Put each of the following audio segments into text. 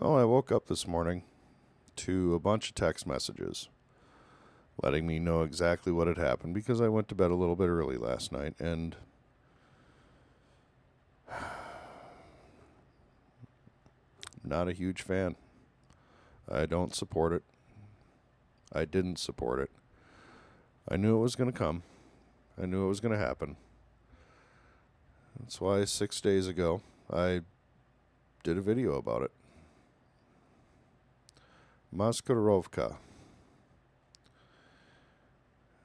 Well, I woke up this morning to a bunch of text messages letting me know exactly what had happened because I went to bed a little bit early last night and not a huge fan. I don't support it. I didn't support it. I knew it was going to come. I knew it was going to happen. That's why 6 days ago I did a video about it. Maskirovka.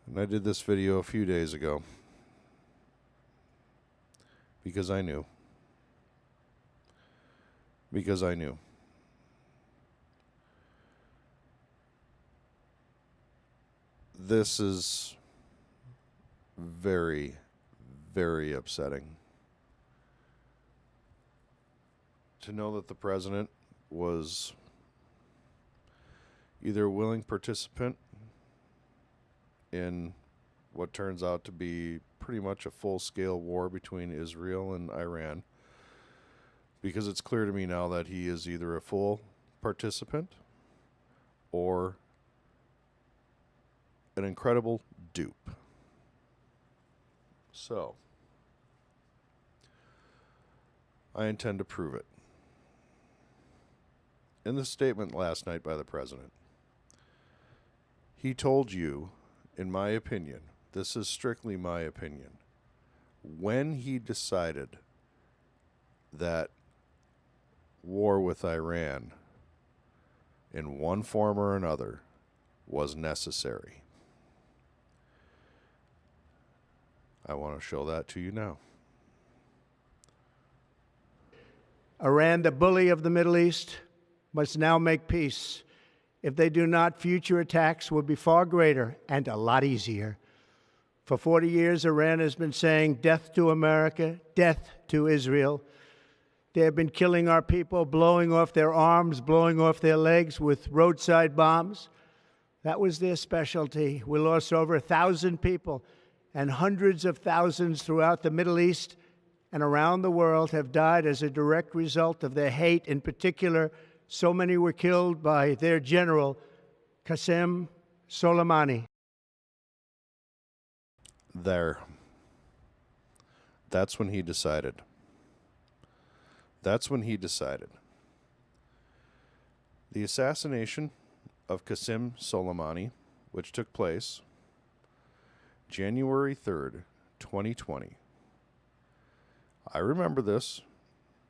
And I did this video a few days ago because I knew. Because I knew. This is very, very upsetting. To know that the president was either a willing participant in what turns out to be pretty much a full-scale war between Israel and Iran, because it's clear to me now that he is either a full participant or an incredible dupe. So, I intend to prove it. In the statement last night by the president, he told you, in my opinion, this is strictly my opinion, when he decided that war with Iran, in one form or another, was necessary. I want to show that to you now. Iran, the bully of the Middle East, must now make peace. If they do not, future attacks will be far greater and a lot easier. For 40 years, Iran has been saying death to America, death to Israel. They have been killing our people, blowing off their arms, blowing off their legs with roadside bombs. That was their specialty. We lost over 1,000 people, and hundreds of thousands throughout the Middle East and around the world have died as a direct result of their hate. In particular, so many were killed by their general, Qasem Soleimani. There. That's when he decided. That's when he decided. The assassination of Qasem Soleimani, which took place January 3rd, 2020. I remember this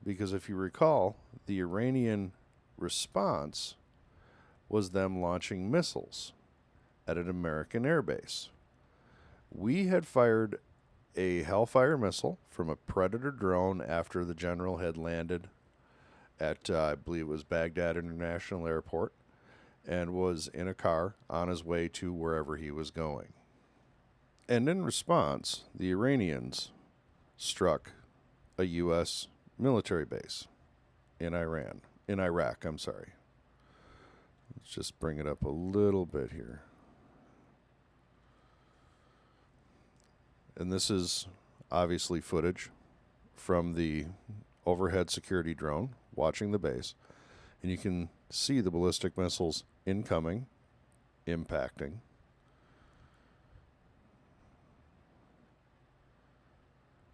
because if you recall, the Iranian response was them launching missiles at an American airbase. We had fired a Hellfire missile from a Predator drone after the general had landed at, I believe it was Baghdad International Airport, and was in a car on his way to wherever he was going. And in response, the Iranians struck a U.S. military base in Iraq, I'm sorry. Let's just bring it up a little bit here. And this is obviously footage from the overhead security drone watching the base. And you can see the ballistic missiles incoming, impacting.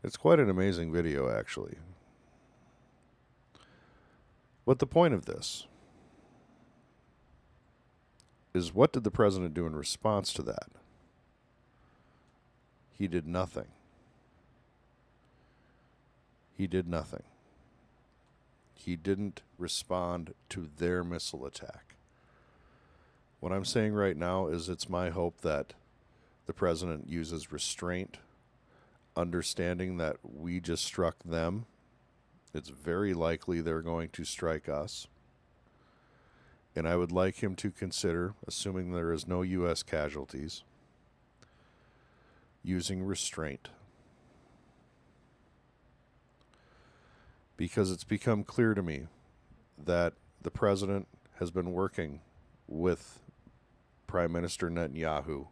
It's quite an amazing video, actually. But the point of this is, what did the president do in response to that? He did nothing. He did nothing. He didn't respond to their missile attack. What I'm saying right now is it's my hope that the president uses restraint, understanding that we just struck them. It's very likely they're going to strike us. And I would like him to consider, assuming there is no U.S. casualties, using restraint. Because it's become clear to me that the president has been working with Prime Minister Netanyahu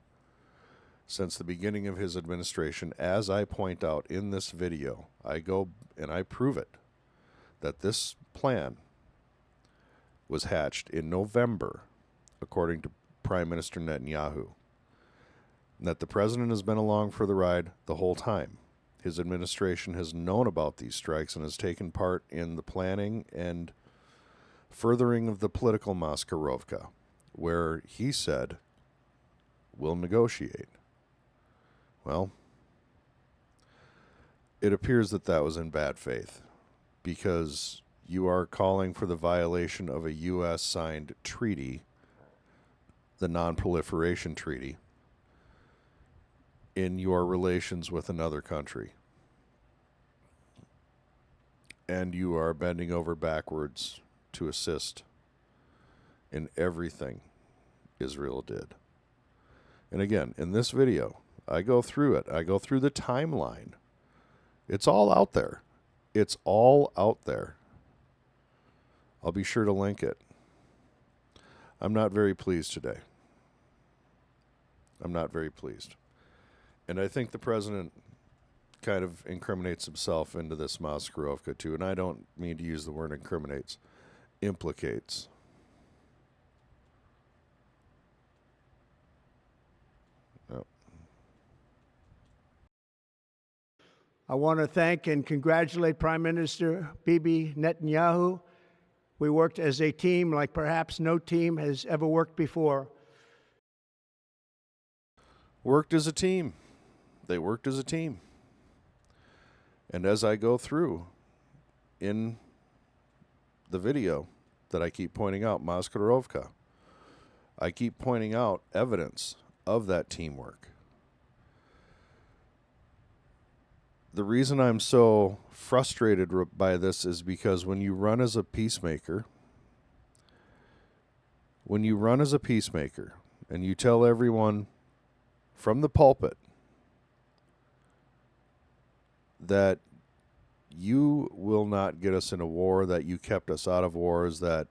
since the beginning of his administration. As I point out in this video, I go and I prove it, that this plan was hatched in November, according to Prime Minister Netanyahu, and that the president has been along for the ride the whole time. His administration has known about these strikes and has taken part in the planning and furthering of the political Maskirovka, where he said, we'll negotiate. Well, it appears that that was in bad faith, because you are calling for the violation of a U.S. signed treaty, the Non-Proliferation Treaty, in your relations with another country. And you are bending over backwards to assist in everything Israel did. And again, in this video, I go through it. I go through the timeline. It's all out there. It's all out there. I'll be sure to link it. I'm not very pleased today. I'm not very pleased. And I think the president kind of incriminates himself into this Maskirovka too. And I don't mean to use the word incriminates. Implicates. Oh. I want to thank and congratulate Prime Minister Bibi Netanyahu. We worked as a team like perhaps no team has ever worked before. Worked as a team. They worked as a team. And as I go through in the video that I keep pointing out, Maskirovka, I keep pointing out evidence of that teamwork. The reason I'm so frustrated by this is because when you run as a peacemaker, and you tell everyone from the pulpit that you will not get us in a war, that you kept us out of wars, that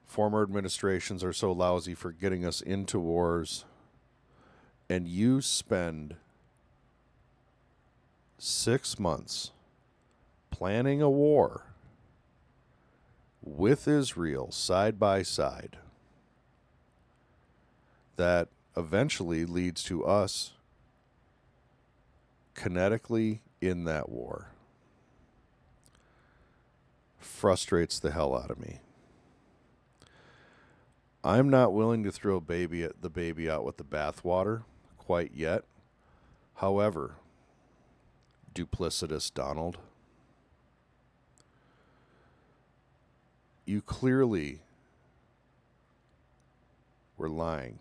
former administrations are so lousy for getting us into wars, and you spend 6 months planning a war with Israel side by side that eventually leads to us kinetically in that war, frustrates the hell out of me. I'm not willing to throw the baby out with the bathwater quite yet. However, duplicitous Donald, you clearly were lying.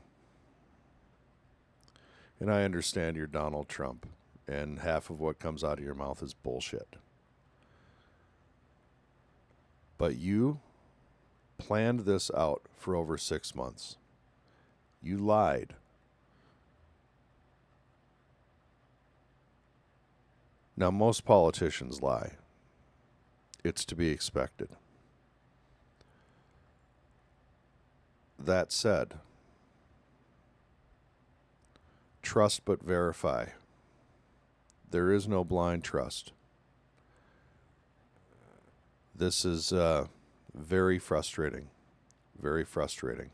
And I understand you're Donald Trump, and half of what comes out of your mouth is bullshit. But you planned this out for over 6 months. You lied. Now, most politicians lie. It's to be expected. That said, trust but verify. There is no blind trust. This is very frustrating. Very frustrating.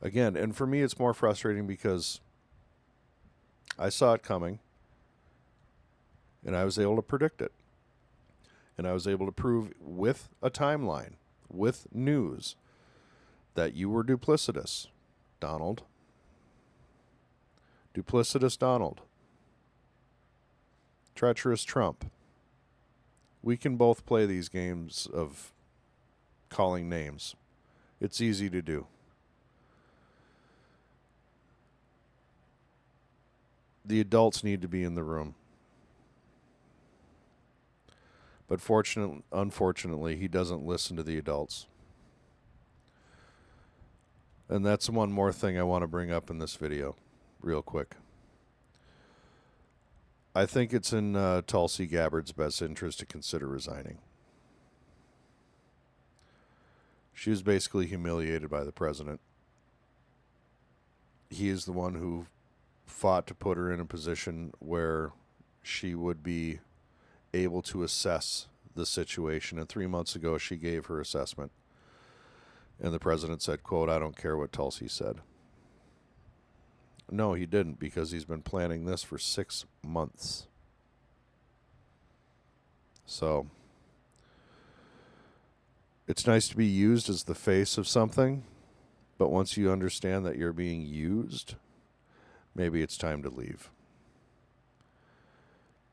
Again, and for me it's more frustrating because I saw it coming. And I was able to predict it. And I was able to prove with a timeline, with news, that you were duplicitous, Donald. Duplicitous Donald. Treacherous Trump. We can both play these games of calling names. It's easy to do. The adults need to be in the room. But unfortunately, he doesn't listen to the adults. And that's one more thing I want to bring up in this video, real quick. I think it's in Tulsi Gabbard's best interest to consider resigning. She was basically humiliated by the president. He is the one who fought to put her in a position where she would be able to assess the situation. And 3 months ago, she gave her assessment. And the president said, quote, "I don't care what Tulsi said." No, he didn't, because he's been planning this for 6 months. So it's nice to be used as the face of something, but once you understand that you're being used, maybe it's time to leave.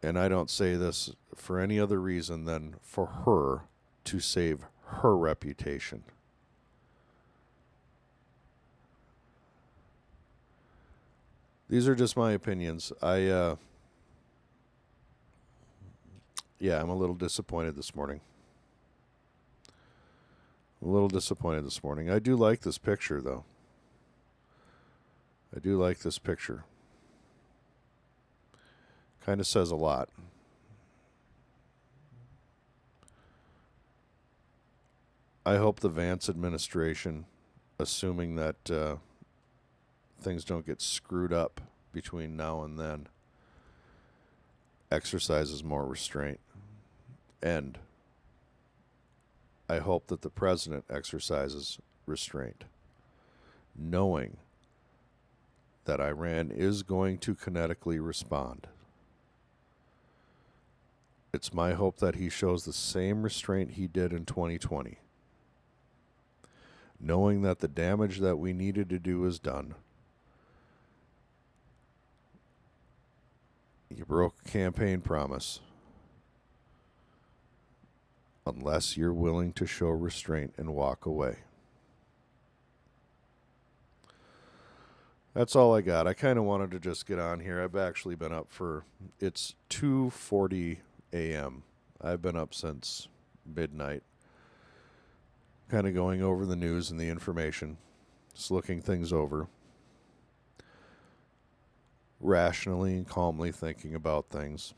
And I don't say this for any other reason than for her to save her reputation. These are just my opinions. I'm a little disappointed this morning. I do like this picture, though. I do like this picture. Kind of says a lot. I hope the Vance administration, assuming that things don't get screwed up between now and then, exercises more restraint. And I hope that the president exercises restraint, knowing that Iran is going to kinetically respond. It's my hope that he shows the same restraint he did in 2020, knowing that the damage that we needed to do is done. You broke a campaign promise unless you're willing to show restraint and walk away. That's all I got. I kind of wanted to just get on here. I've actually been up it's 2:40 a.m. I've been up since midnight, kind of going over the news and the information, just looking things over, rationally and calmly thinking about things,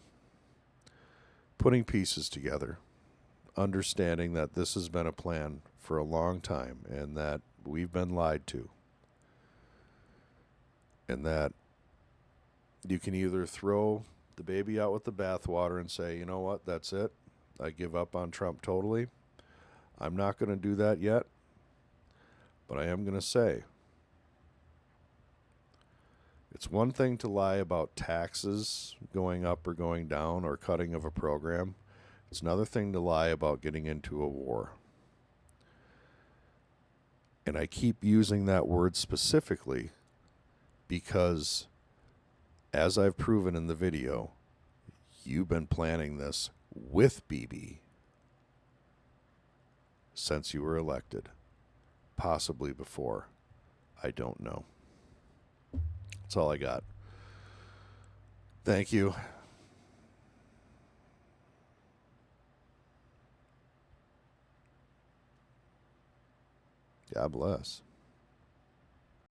putting pieces together, understanding that this has been a plan for a long time and that we've been lied to, and that you can either throw the baby out with the bathwater and say, you know what, that's it, I give up on Trump totally. I'm not going to do that yet, but I am going to say, it's one thing to lie about taxes going up or going down or cutting of a program. It's another thing to lie about getting into a war. And I keep using that word specifically because, as I've proven in the video, you've been planning this with Bibi since you were elected. Possibly before. I don't know. That's all I got. Thank you. God bless.